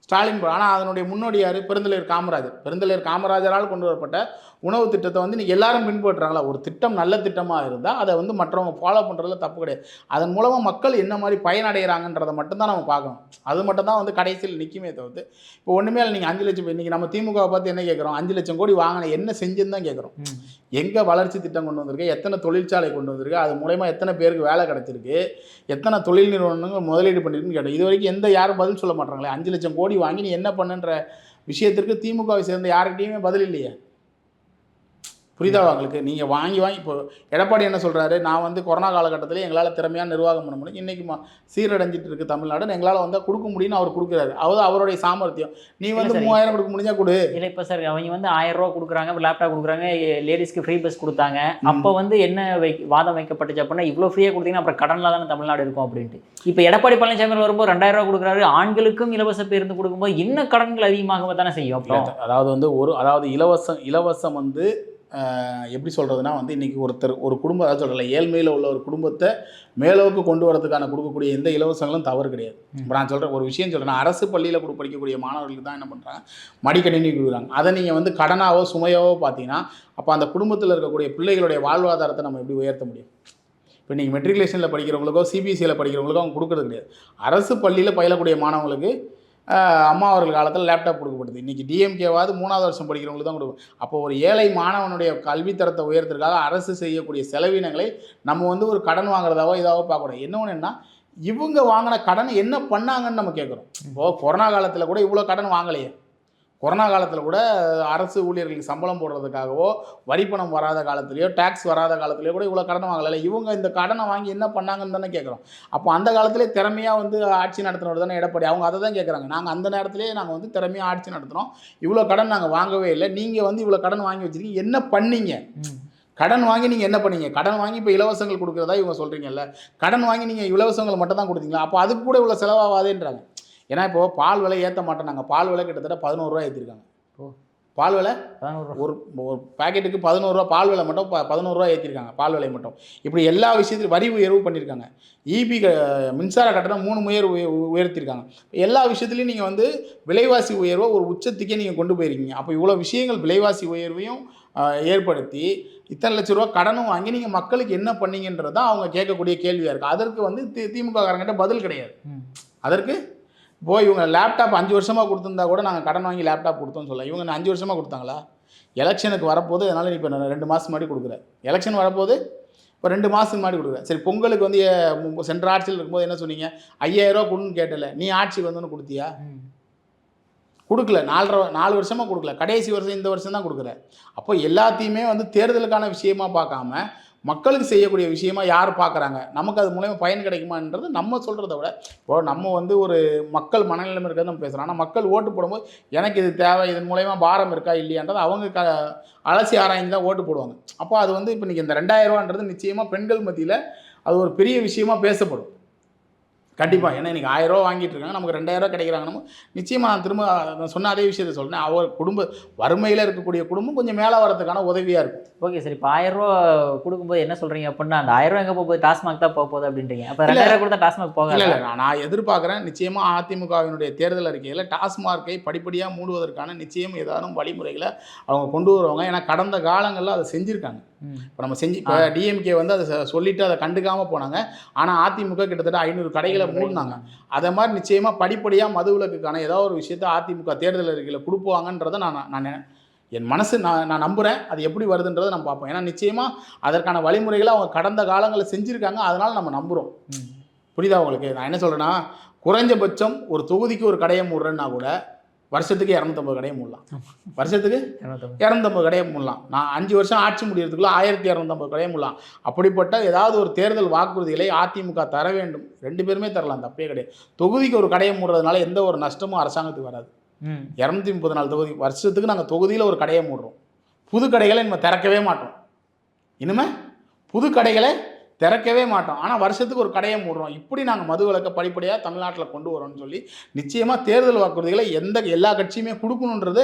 ஸ்டாலின். ஆனால் அதனுடைய முன்னோடி யார்? பெருந்தலைவர் காமராஜர். பெருந்தலைவர் காமராஜரால் கொண்டு வரப்பட்ட உணவு திட்டத்தை இன்றைக்கி எல்லாரும் பின்பற்றுறாங்களா? ஒரு திட்டம் நல்ல திட்டமாக இருந்தால் அதை மற்றவங்க ஃபாலோ பண்ணுறதுல தப்பு கிடையாது. அதன் மூலமாக மக்கள் என்ன மாதிரி பயனடைகிறாங்கன்றதை மட்டும்தான் நம்ம பார்க்கணும். அது மட்டும் தான் கடைசியில் நிற்குமே தவிர்த்து இப்போ ஒன்றுமே இல்லை. நீங்கள் 5 லட்சம் இன்றைக்கி நம்ம திமுகவை பார்த்து என்ன கேட்குறோம்? 5 லட்சம் கோடி வாங்கின என்ன செஞ்சுன்னு தான் கேட்குறோம். எங்கே வளர்ச்சி திட்டம் கொண்டு வந்திருக்கு? எத்தனை தொழிற்சாலை கொண்டு வந்திருக்கு? அது மூலமா எத்தனை பேருக்கு வேலை கிடச்சிருக்கு? எத்தனை தொழில் நிறுவனங்கள் முதலீடு பண்ணியிருக்குன்னு கேட்டோம். இது வரைக்கும் யாரும் பதில் சொல்ல மாட்டாங்களே. 5 லட்சம் கோடி வாங்கி நீ என்ன பண்ணுன்ற விஷயத்திற்கு திமுகவை சேர்ந்த யார்கிட்டையுமே பதில் இல்லையே. புரியுதா உங்களுக்கு? நீங்கள் வாங்கி இப்போ எடப்பாடி என்ன சொல்கிறாரு? நான் கொரோனா காலகட்டத்தில் எங்களால் திறமையாக நிர்வாகம் பண்ண முடியும், இன்றைக்கி சீரடைஞ்சிட்டு இருக்குது தமிழ்நாடு, எங்களால் கொடுக்க முடியும்னு அவர் கொடுக்குறாரு. அவருடைய சாமர்த்தியம். நீ 3000 கொடுக்க முடிஞ்சால் கொடு. இல்லை இப்போ சார் அவங்க 1000 ரூபா கொடுக்குறாங்க, லேப்டாப் கொடுக்குறாங்க, லேடிஸ்க்கு ஃப்ரீ பஸ் கொடுத்தாங்க. அப்போ என்ன வாதம் வைக்கப்பட்டுச்சு அப்படின்னா, இவ்வளோ ஃப்ரீயாக கொடுத்தீங்கன்னா அப்புறம் கடனில் தானே தமிழ்நாடு இருக்கும் அப்படின்ட்டு. இப்போ எடப்பாடி பழனிசாமி வரும்போது 2000 ரூபா கொடுக்குறாரு, ஆண்களுக்கும் இலவச பேருந்து கொடுக்கும்போது இன்னும் கடன்கள் அதிகமாக தானே செய்யும். அப்புறம் அதாவது இலவசம் எப்படி சொல்கிறதுனா வந்து இன்றைக்கி ஒரு குடும்பம் அதாவது சொல்கிறல ஏழ்மையில் உள்ள ஒரு குடும்பத்தை மேலோக்கு கொண்டு வரதுக்கான கொடுக்கக்கூடிய எந்த இலவசங்களும் தவறு கிடையாது. இப்போ நான் சொல்கிறேன் ஒரு விஷயம் சொல்கிறேன், அரசு பள்ளியில் படிக்கக்கூடிய மாணவர்களுக்கு தான் என்ன பண்ணுறாங்க, மடிக்கணினி கொடுக்குறாங்க. அதை நீங்கள் வந்து கடனாவோ சுமையாவோ பார்த்தீங்கன்னா அப்போ அந்த குடும்பத்தில் இருக்கக்கூடிய பிள்ளைகளுடைய வாழ்வாதாரத்தை நம்ம எப்படி உயர்த்த முடியும்? இப்போ நீங்கள் மெட்ரிகுலேஷனில் படிக்கிறவங்களுக்கோ சிபிஎஸ்சியில் படிக்கிறவங்களுக்கோ அவங்க கொடுக்குறது கிடையாது. அரசு பள்ளியில் பயிலக்கூடிய மாணவங்களுக்கு அம்மா அவர்கள் காலத்தில் லேப்டாப் கொடுக்கப்படுது. இன்றைக்கி டிஎம்கேவாவது 3வது வருஷம் படிக்கிறவங்களுக்கு தான் கொடுக்கும். அப்போ ஒரு ஏழை மாணவனுடைய கல்வித்தரத்தை உயர்த்துறதுக்காக அரசு செய்யக்கூடிய செலவினங்களை நம்ம வந்து ஒரு கடன் வாங்குறதாவோ இதாவோ பார்க்கக்கூடாது. என்ன ஒன்றுன்னா இவங்க வாங்கின கடன் என்ன பண்ணாங்கன்னு நம்ம கேட்குறோம். இப்போது கொரோனா காலத்தில் கூட இவ்வளோ கடன் வாங்கலையே. கொரோனா காலத்தில் கூட அரசு ஊழியர்களுக்கு சம்பளம் போடுறதுக்காகவோ வரிப்பணம் வராத காலத்துலேயோ டேக்ஸ் வராத காலத்துலேயோ கூட இவ்வளோ கடன் வாங்கலை. இவங்க இந்த கடனை வாங்கி என்ன பண்ணாங்கன்னு தானே கேட்குறோம். அப்போ அந்த காலத்திலே திறமையாக வந்து ஆட்சி நடத்தினவர் தானே எடப்பாடி. அவங்க அதை தான் கேட்குறாங்க. நாங்கள் அந்த நேரத்திலே நாங்கள் வந்து திறமையாக ஆட்சி நடத்தினோம், இவ்வளோ கடன் நாங்கள் வாங்கவே இல்லை, நீங்கள் வந்து இவ்வளோ கடன் வாங்கி வச்சுருக்கீங்க, என்ன பண்ணீங்க? கடன் வாங்கி நீங்கள் என்ன பண்ணீங்க? கடன் வாங்கி இப்போ இலவசங்கள் கொடுக்குறதா இவங்க சொல்கிறீங்கல்ல, கடன் வாங்கி நீங்கள் இலவசங்களை மட்டும் தான் கொடுத்தீங்களா? அப்போ அதுக்கு கூட இவ்வளோ செலவாகாதேன்றாங்க. ஏன்னா இப்போது பால் விலை ஏற்ற மாட்டேனாங்க. பால் விலை கிட்டத்தட்ட 11 ரூபா ஏற்றிருக்காங்க. பால் விலை 11 ரூபா, ஒரு பேக்கெட்டுக்கு 11 ரூபா. பால் விலை மட்டும் 11 ரூபா ஏற்றிருக்காங்க. பால் விலை மட்டும். இப்படி எல்லா விஷயத்துலையும் வரி உயர்வு பண்ணியிருக்காங்க. இபி மின்சார கட்டணம் 3 உயர்த்திருக்காங்க. எல்லா விஷயத்துலையும் நீங்கள் வந்து விலைவாசி உயர்வை ஒரு உச்சத்துக்கே நீங்கள் கொண்டு போயிருக்கீங்க. அப்போ இவ்வளோ விஷயங்கள் விலைவாசி உயர்வையும் ஏற்படுத்தி இத்தனை லட்ச ரூபா கடனும் வாங்கி நீங்கள் மக்களுக்கு என்ன பண்ணீங்கன்றது தான் அவங்க கேட்கக்கூடிய கேள்வியாக இருக்குது. அதற்கு வந்து திமுக காரங்கிட்ட பதில் கிடையாது. அதற்கு போய் இவங்க லேப்டாப் 5 வருஷமாக கொடுத்துருந்தா கூட நாங்கள் கடன் வாங்கி லேப்டாப் கொடுத்தோம்னு சொல்லலாம். இவங்க 5 வருஷமாக கொடுத்தாங்களா? எலெக்ஷனுக்கு வரப்போது, அதனால் இப்போ 2 மாதம் முன்னாடி கொடுக்குறேன். எலெக்ஷன் வரப்போது இப்போ 2 மாதத்துக்கு முன்னாடி கொடுக்குறேன். சரி, பொங்கலுக்கு வந்து சென்ற ஆட்சியில் இருக்கும்போது என்ன சொன்னீங்க? 5000 ரூபா கொடுன்னு கேட்டல, நீ ஆட்சிக்கு வந்தோன்னு கொடுத்தியா? கொடுக்கல. 4 வருஷமாக கொடுக்கல. கடைசி வருஷம் இந்த வருஷம் தான் கொடுக்குறேன். அப்போ எல்லாத்தையுமே வந்து தேர்தலுக்கான விஷயமா பார்க்காம மக்களுக்கு செய்யக்கூடிய விஷயமா யார் பார்க்குறாங்க, நமக்கு அது மூலயமா பயன் கிடைக்குமான்றது நம்ம சொல்கிறத விட, இப்போ நம்ம வந்து ஒரு மக்கள் மனநிலைமை இருக்கிறது நம்ம பேசுகிறோம். ஆனால் மக்கள் ஓட்டு போடும்போது எனக்கு இது தேவை, இதன் மூலயமா பாரம் இருக்கா இல்லையான்றது அவங்க அலசி ஆராய்ந்து தான் ஓட்டு போடுவாங்க. அப்போ அது வந்து இப்போ இன்றைக்கி இந்த 2000 ரூபான்றது நிச்சயமாக பெண்கள் மத்தியில் அது ஒரு பெரிய விஷயமா பேசப்படும். கண்டிப்பாக. ஏன்னா இன்றைக்கி 1000 ரூபா வாங்கிட்டு இருக்காங்க, நமக்கு 2000 ரூபா கிடைக்கிறாங்கன்னு நிச்சயமாக நான் திரும்ப சொன்ன அதே விஷயத்தை சொல்கிறேன். அவர் வறுமையில் இருக்கக்கூடிய குடும்பம் கொஞ்சம் மேலே வரதுக்கான உதவியாக இருக்கும். ஓகே சார், இப்போ 1000 ரூபா கொடுக்கும்போது என்ன சொல்கிறீங்க அப்படின்னா, அந்த 1000 ரூபா எங்கே போகுது? டாஸ்மாக் தான் போகுது அப்படின்றீங்க. அப்போ 2000 கொடுத்தா டாஸ்மாக் போக இல்லை. நான் எதிர்பார்க்குறேன் நிச்சயமாக அதிமுகவினுடைய தேர்தல் அறிக்கையில் டாஸ்மார்க்கை படிப்படியாக மூடுவதற்கான நிச்சயம் ஏதாவது வழிமுறைகளை அவங்க கொண்டு வருவாங்க. ஏன்னா கடந்த காலங்களில் அதை செஞ்சுருக்காங்க. இப்போ நம்ம இப்போ டிஎம்கே வந்து அதை சொல்லிவிட்டு அதை கண்டுக்காமல் போனாங்க. ஆனால் அதிமுக கிட்டத்தட்ட 500 கடைகளை மூடினாங்க. அதை மாதிரி நிச்சயமாக படிப்படியாக மதுவிலக்குக்கான ஏதாவது ஒரு விஷயத்தை அதிமுக தேர்தல் அறிக்கையில் கொடுப்பாங்கன்றதை நான் என் மனசு நான் நம்புகிறேன். அது எப்படி வருதுன்றதை நம்ம பார்ப்போம். ஏன்னா நிச்சயமாக அதற்கான வழிமுறைகளை அவங்க கடந்த காலங்களில் செஞ்சுருக்காங்க. அதனால் நம்ம நம்புகிறோம். புரியுதா உங்களுக்கு? நான் என்ன சொல்கிறேன்னா, குறைஞ்சபட்சம் ஒரு தொகுதிக்கு ஒரு கடையை மூடுறேன்னா கூட வருஷத்துக்கு 250 கடையை மூடலாம். வருஷத்துக்கு 250 கடையை மூடலாம். நான் 5 வருஷம் ஆட்சி முடியறதுக்குள்ள 1250 கடையை மூடலாம். அப்படிப்பட்ட ஏதாவது ஒரு தேர்தல் வாக்குறுதிகளை அதிமுக தர வேண்டும். 2 பேருமே தரலாம், தப்பே கிடையாது. தொகுதிக்கு ஒரு கடையை மூடுறதுனால எந்த ஒரு நஷ்டமும் அரசாங்கத்துக்கு வராது. 234 தொகுதி, வருஷத்துக்கு நாங்கள் தொகுதியில் ஒரு கடையை மூடுறோம். புது கடைகளை நம்ம திறக்கவே மாட்டோம். இனிமேல் புது கடைகளை திறக்கவே மாட்டோம். ஆனால் வருஷத்துக்கு ஒரு கடையை மூடுறோம். இப்படி நாங்கள் மதுவிலக்கை படிப்படியாக தமிழ்நாட்டில் கொண்டு வரோம்னு சொல்லி நிச்சயமாக தேர்தல் வாக்குறுதிகளை எல்லா கட்சியுமே கொடுக்கணுன்றது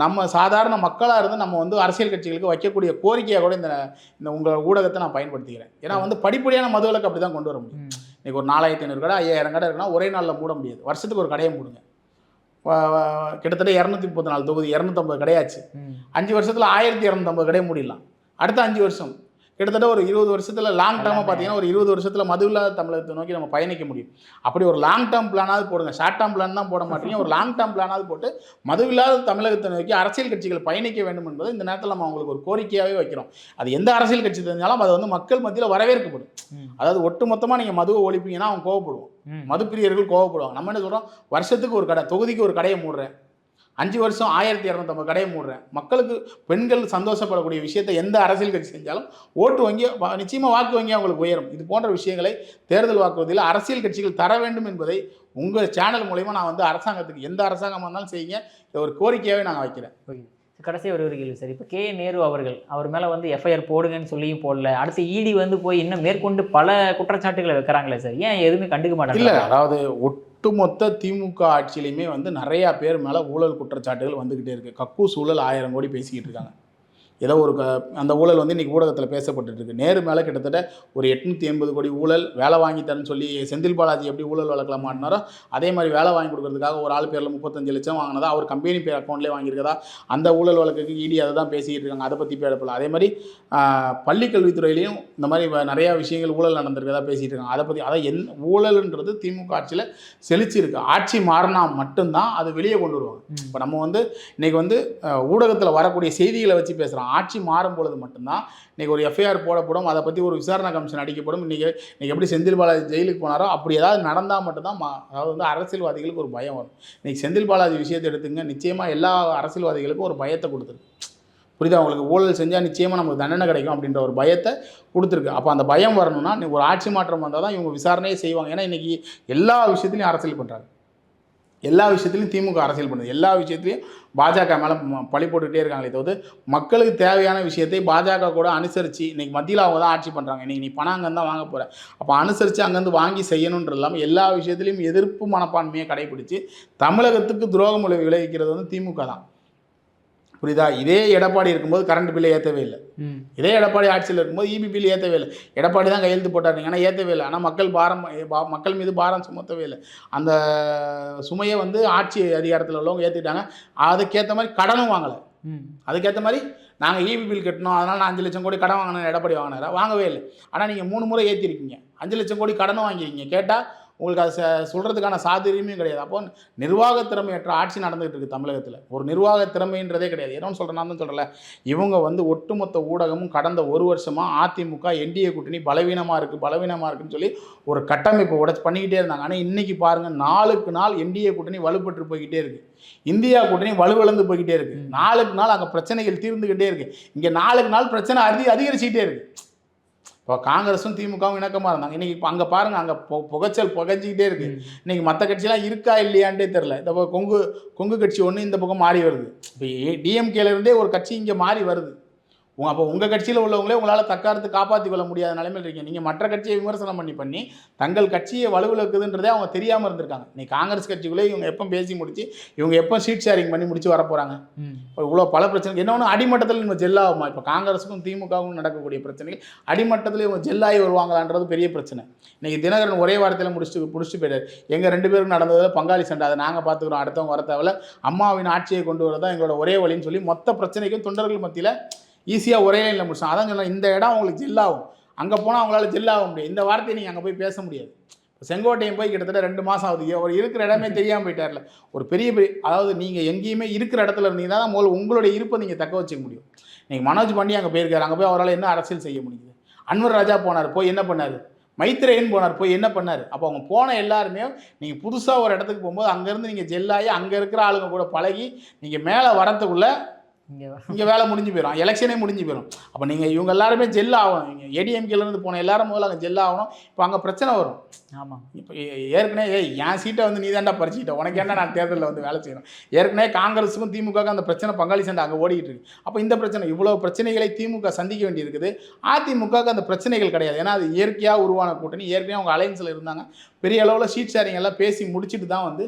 நம்ம சாதாரண மக்களாக இருந்து நம்ம வந்து அரசியல் கட்சிகளுக்கு வைக்கக்கூடிய கோரிக்கையாக கூட இந்த உங்கள் ஊடகத்தை நான் பயன்படுத்திக்கிறேன். ஏன்னா வந்து படிப்படியான மதுவிலக்கு அப்படி தான் கொண்டு வர முடியும். இன்றைக்கி ஒரு 4500 கடை 5000 கடை இருக்குன்னா ஒரே நாளில் மூட முடியாது. வருஷத்துக்கு ஒரு கடையை மூடுங்க. கிட்டத்தட்ட 234 தொகுதி 250 கடையாச்சு. 5 வருஷத்தில் 1250 கடையை மூடிடலாம். அடுத்த 5 வருஷம் கிட்டத்தட்ட ஒரு 20 வருஷத்தில் லாங் டேர்மாக பார்த்தீங்கன்னா ஒரு 20 வருஷத்தில் மதுவில்லாத தமிழகத்தை நோக்கி நம்ம பயணிக்க முடியும். அப்படி ஒரு லாங் டேர்ம் பிளானாவது போடுங்க. ஷார்ட் டேர்ம் பிளான் தான் போட மாட்டீங்க. ஒரு லாங் டேர்ம் பிளானாவது போட்டு மதுவில்லாத தமிழகத்தை நோக்கி அரசியல் கட்சிகள் பயணிக்க வேண்டும் என்பது இந்த நேரத்தில் நம்ம அவங்களுக்கு ஒரு கோரிக்கையாகவே வைக்கிறோம். அது எந்த அரசியல் கட்சி தெரிஞ்சாலும் அது வந்து மக்கள் மத்தியில் வரவேற்கப்படும். அதாவது ஒட்டு மொத்தமாக நீங்கள் மதுவை ஒழிப்பீங்கன்னா அவங்க கோவப்படுவோம். மதுப்பிரியர்கள் கோவப்படுவாங்க. நம்ம என்ன சொல்கிறோம், வருஷத்துக்கு ஒரு கடை, தொகுதிக்கு ஒரு கடையை மூடுறேன், 5 வருஷம் 1250 கடையை மூடுறேன். மக்களுக்கு பெண்கள் சந்தோஷப்படக்கூடிய விஷயத்தை எந்த அரசியல் கட்சி செஞ்சாலும் ஓட்டு வங்கி நிச்சயமாக வாக்கு வங்கி அவங்களுக்கு உயரும். இது போன்ற விஷயங்களை தேர்தல் வாக்குறுதியில் அரசியல் கட்சிகள் தர வேண்டும் என்பதை உங்கள் சேனல் மூலமா நான் வந்து அரசாங்கத்துக்கு, எந்த அரசாங்கமாக இருந்தாலும் செய்யுங்க, இதை ஒரு கோரிக்கையாகவே நான் வைக்கிறேன். கடைசி ஒரு கேள்வி சார், இப்போ நேரு அவர் மேலே வந்து எஃப்ஐஆர் போடுங்கன்னு சொல்லியும் போடல. அடுத்து இடி வந்து போய் இன்னும் மேற்கொண்டு பல குற்றச்சாட்டுகளை வைக்கிறாங்களே சார், ஏன் எதுவுமே கண்டுக்க மாட்டாங்க? இல்லை, அதாவது ஒட்டுமொத்த திமுக ஆட்சியிலையுமே வந்து நிறையா பேர் மேலே ஊழல் குற்றச்சாட்டுகள் வந்துக்கிட்டே இருக்குது. கக்கூஸ் ஊழல் 1000 கோடி பேசிக்கிட்டு இருக்காங்க. ஏதோ ஒரு அந்த ஊழல் வந்து இன்றைக்கி ஊடகத்தில் பேசப்பட்டுட்டு இருக்கு. நேரு மேலே கிட்டத்தட்ட ஒரு 880 கோடி ஊழல், வேலை வாங்கி தரேன்னு சொல்லி செந்தில் பாலாஜி எப்படி ஊழல் வழக்கில் மாட்டினாரோ அதே மாதிரி வேலை வாங்கி கொடுக்கறதுக்காக ஒரு ஆள் பேரில் 35 லட்சம் வாங்கினதா, அவர் கம்பெனி பேர் அக்கௌண்ட்லேயே வாங்கியிருக்கதா, அந்த ஊழல் வழக்குக்கு இடி அதை தான் பேசிக்கிட்டு இருக்காங்க. அதை பற்றி பேசப்படல. அதே மாதிரி பள்ளி கல்வித்துறையிலையும் இந்த மாதிரி நிறையா விஷயங்கள் ஊழல் நடந்திருக்கதா பேசிகிட்டு இருக்காங்க. அதை பற்றி ஊழல்ன்றது திமுக ஆட்சியில் செழிச்சிருக்கு. ஆட்சி மாறினா மட்டும்தான் அது வெளியே கொண்டு வருவாங்க. இப்போ நம்ம வந்து இன்றைக்கி வந்து ஊடகத்தில் வரக்கூடிய செய்திகளை வச்சு பேசுகிறோம். ஆட்சி மாறும் பொழுது மட்டும்தான் இன்றைக்கி ஒரு எஃப்ஐஆர் போடப்படும், அதை பற்றி ஒரு விசாரணை கமிஷன் அடிக்கப்படும். இன்றைக்கி எப்படி செந்தில் பாலாஜி ஜெயிலுக்கு போனாரோ அப்படி ஏதாவது நடந்தால் மட்டும்தான் அதாவது வந்து அரசியல்வாதிகளுக்கு ஒரு பயம் வரும். இன்றைக்கி செந்தில் பாலாஜி விஷயத்தை எடுத்துங்க, நிச்சயமாக எல்லா அரசியல்வாதிகளுக்கும் ஒரு பயத்தை கொடுத்துருக்கு. புரியுதா உங்களுக்கு? ஊழல் செஞ்சால் நிச்சயமாக நமக்கு தண்டனை கிடைக்கும் அப்படின்ற ஒரு பயத்தை கொடுத்துருக்கு. அப்போ அந்த பயம் வரணும்னா ஒரு ஆட்சி மாற்றம் வந்தால் தான் இவங்க விசாரணையே செய்வாங்க. ஏன்னா இன்றைக்கி எல்லா விஷயத்துலையும் அரசியல் பண்ணுறாங்க. எல்லா விஷயத்துலையும் திமுக அரசியல் பண்ணுது. எல்லா விஷயத்துலையும் பாஜக மேலே பழி போட்டுக்கிட்டே இருக்காங்களே தவிர மக்களுக்கு தேவையான விஷயத்தை பாஜக கூட அனுசரித்து இன்றைக்கி மத்தியில் அவங்க தான் ஆட்சி பண்ணுறாங்க. இன்றைக்கி நீ பணம் அங்கேருந்து தான் வாங்க போகிற, அப்போ அனுசரித்து அங்கேருந்து வாங்கி செய்யணுன்ற இல்லாமல் எல்லா விஷயத்துலையும் எதிர்ப்பு மனப்பான்மையை கடைபிடித்து தமிழகத்துக்கு துரோகம் விளைவிக்கிறது வந்து திமுக தான். புரியுதா? இதே எடப்பாடி இருக்கும்போது கரண்ட் பில்லை ஏற்றவே இல்லை. இதே எடப்பாடி ஆட்சியில் இருக்கும்போது இபி பில் ஏற்றவே இல்லை. எடப்பாடி தான் கையெழுத்து போட்டாருங்க, ஆனால் ஏற்றவே இல்லை. ஆனால் மக்கள் மீது பாரம் சுமத்தவே இல்லை. அந்த சுமையை வந்து ஆட்சி அதிகாரத்தில் உள்ளவங்க ஏற்றுக்கிட்டாங்க. அதுக்கேற்ற மாதிரி கடனும் வாங்கலை. அதுக்கேற்ற மாதிரி நாங்கள் இபி பில் கட்டணும், அதனால் நான் 5 லட்சம் கோடி கடன் வாங்கினேன். எடப்பாடி வாங்கினாரா? வாங்கவே இல்லை. ஆனால் நீங்கள் 3 முறை ஏற்றிருக்கீங்க, 5 லட்சம் கோடி கடனும் வாங்கியிருக்கீங்க. கேட்டால் உங்களுக்கு அது சொல்கிறதுக்கான சாதுரியமே கிடையாது. அப்போ நிர்வாக திறமையற்ற ஆட்சி நடந்துகிட்டு இருக்குது தமிழகத்தில். ஒரு நிர்வாக திறமைன்றதே கிடையாது. என்னன்னு சொல்கிறேன், நான் தான் சொல்கிறேன், இவங்க வந்து ஒட்டுமொத்த ஊடகமும் கடந்த 1 வருஷமாக அதிமுக என்டிஏ கூட்டணி பலவீனமாக இருக்குன்னு சொல்லி ஒரு கட்டமைப்பை பண்ணிக்கிட்டே இருந்தாங்க. ஆனால் இன்றைக்கி பாருங்கள், நாளுக்கு நாள் என்டிஏ கூட்டணி வலுப்பெற்று போய்கிட்டே இருக்குது. இந்தியா கூட்டணி வலுவிழந்து போய்கிட்டே இருக்குது. நாளுக்கு நாள் அங்கே பிரச்சனைகள் தீர்ந்துக்கிட்டே இருக்குது. இங்கே நாளுக்கு நாள் பிரச்சனை அதிகரிச்சுக்கிட்டே இருக்குது. இப்போ காங்கிரஸும் திமுகவும் இணக்கமாக இருந்தாங்க. இன்றைக்கி இப்போ அங்கே பாருங்கள், அங்கே புகைஞ்சிக்கிட்டே இருக்குது. இன்றைக்கி மற்ற கட்சியெலாம் இருக்கா இல்லையான்ட்டே தெரில. இந்த கொங்கு கட்சி ஒன்று இந்த பக்கம் மாறி வருது. இப்போ டிஎம்கேலேருந்தே ஒரு கட்சி இங்கே மாறி வருது. அப்போ உங்கள் கட்சியில் உள்ளவங்களே உங்களால் தற்காத்து காப்பாற்றி கொள்ள முடியாத நிலைமையில் இருக்கீங்க. நீங்கள் மற்ற கட்சியை விமர்சனம் பண்ணி தங்கள் கட்சியை வலுவிழக்குதுன்றதே அவங்க தெரியாமல் இருந்திருக்காங்க. இன்னைக்கு காங்கிரஸ் கட்சிக்குள்ளே இவங்க எப்போ பேசி முடிச்சு, இவங்க எப்போ சீட் ஷேரிங் பண்ணி முடிச்சு வரப்போகிறாங்க. இப்போ இவ்வளோ பல பிரச்சனை என்னொன்று அடிமட்டத்தில் நம்ம ஜெல்லாகுமா? இப்போ காங்கிரஸுக்கும் திமுகவும் நடக்கக்கூடிய பிரச்சனைகள் அடிமட்டத்தில் இவங்க ஜெல்லாகி வருவாங்களான்றது பெரிய பிரச்சனை. இன்றைக்கி தினகரன் ஒரே வாரத்தில் முடிச்சுட்டு போயிட்டார். எங்கள் 2 பேருக்கும் நடந்ததில் பங்காளி சண்டை, அதை நாங்கள் பார்த்துக்குறோம், அடுத்தவங்க வர தேவையில்ல, அம்மாவின் ஆட்சியை கொண்டு வரதான் எங்களோட ஒரே வழின்னு சொல்லி மொத்த பிரச்சனைக்கும் தொண்டர்கள் மத்தியில் ஈஸியாக ஒரே லைனில் முடிச்சான். அதான் சொன்னால் இந்த இடம் அவங்களுக்கு ஜெல்லாகும். அங்கே போனால் அவங்களால ஜெல்லாக முடியாது. இந்த வார்த்தையை நீங்கள் அங்கே போய் பேச முடியாது. இப்போ செங்கோட்டையன் போய் கிட்டத்தட்ட 2 மாதம் ஆகுது. அவர் இருக்கிற இடமே தெரியாமல் போயிட்டார்ல. ஒரு பெரிய அதாவது நீங்கள் எங்கேயுமே இருக்கிற இடத்துல இருந்தீங்கன்னா தான் முதல்ல உங்களுடைய இருப்பை நீங்கள் தக்க வச்சுக்க முடியும். நீங்கள் மனோஜ் பாண்டி அங்கே போயிருக்காரு, அங்கே போய் அவரால் என்ன அரசியல் செய்ய முடியுது? அன்வர் ராஜா போனார், போய் என்ன பண்ணார்? மைத்ரேயன் போனார், போய் என்ன பண்ணார்? அப்போ அவங்க போன எல்லாருமே நீங்கள் புதுசாக ஒரு இடத்துக்கு போகும்போது அங்கேருந்து நீங்கள் ஜெல்லாகி அங்கே இருக்கிற ஆளுங்க கூட பழகி நீங்கள் மேலே வரத்துக்குள்ளே இங்கே வேலை முடிஞ்சு போயிடும், எலெக்ஷனே முடிஞ்சு போயிடும். அப்போ நீங்கள் இவங்க எல்லாருமே ஜெல் ஆகணும். நீங்கள் ஏடிஎம்கேலேருந்து போன எல்லாரும் முதல்ல அங்கே ஜெல் ஆகணும். இப்போ அங்கே பிரச்சனை வரும். ஆமாம், இப்போ ஏற்கனவே என் சீட்டை வந்து நீ தாண்டா பறிச்சுக்கிட்ட, உனக்கு என்ன நான் தேர்தலில் வந்து வேலை செய்யணும். ஏற்கனவே காங்கிரஸுக்கும் திமுக அந்த பிரச்சனை பங்காளி சண்டை அங்கே ஓடிக்கிட்டு இருக்கு. அப்போ இந்த பிரச்சனை இவ்வளோ பிரச்சனைகளை திமுக சந்திக்க வேண்டியிருக்குது. அதிமுக அந்த பிரச்சனைகள் கிடையாது. ஏன்னா அது இயற்கையாக உருவான கூட்டணி. ஏற்கனவே அவங்க அலையன்ஸில் இருந்தாங்க. பெரிய அளவில் ஷீட் ஷேரிங் எல்லாம் பேசி முடிச்சுட்டு தான் வந்து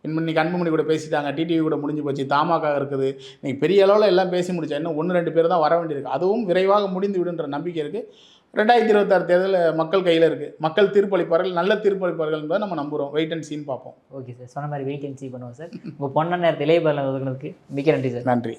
இன்னைக்கு அன்புமணி கூட பேசிட்டாங்க, டிடிவி கூட முடிஞ்சு போச்சு, தமாக இருக்குது. இன்னைக்கு பெரிய அளவில் எல்லாம் பேசி முடிச்சா இன்னும் 1-2 பேர் தான் வர வேண்டியிருக்கு. அதுவும் விரைவாக முடிந்து விடுன்ற நம்பிக்கை இருக்குது. 2026 தேர்தல் மக்கள் கையில் இருக்குது. மக்கள் தீர்ப்பளிப்பார்கள், நல்ல தீர்ப்பளிப்பார்கள் என்பதை நம்ம நம்புகிறோம். வெயிட் அண்ட் சீன் பார்ப்போம். ஓகே சார், சொன்ன மாதிரி வெயிட் அண்ட் சீ பண்ணுவோம் சார். உங்கள் பொண்ணு நேரத்தில் இளைய ஒதுக்குனதுக்கு மிக்க நன்றி சார். நன்றி.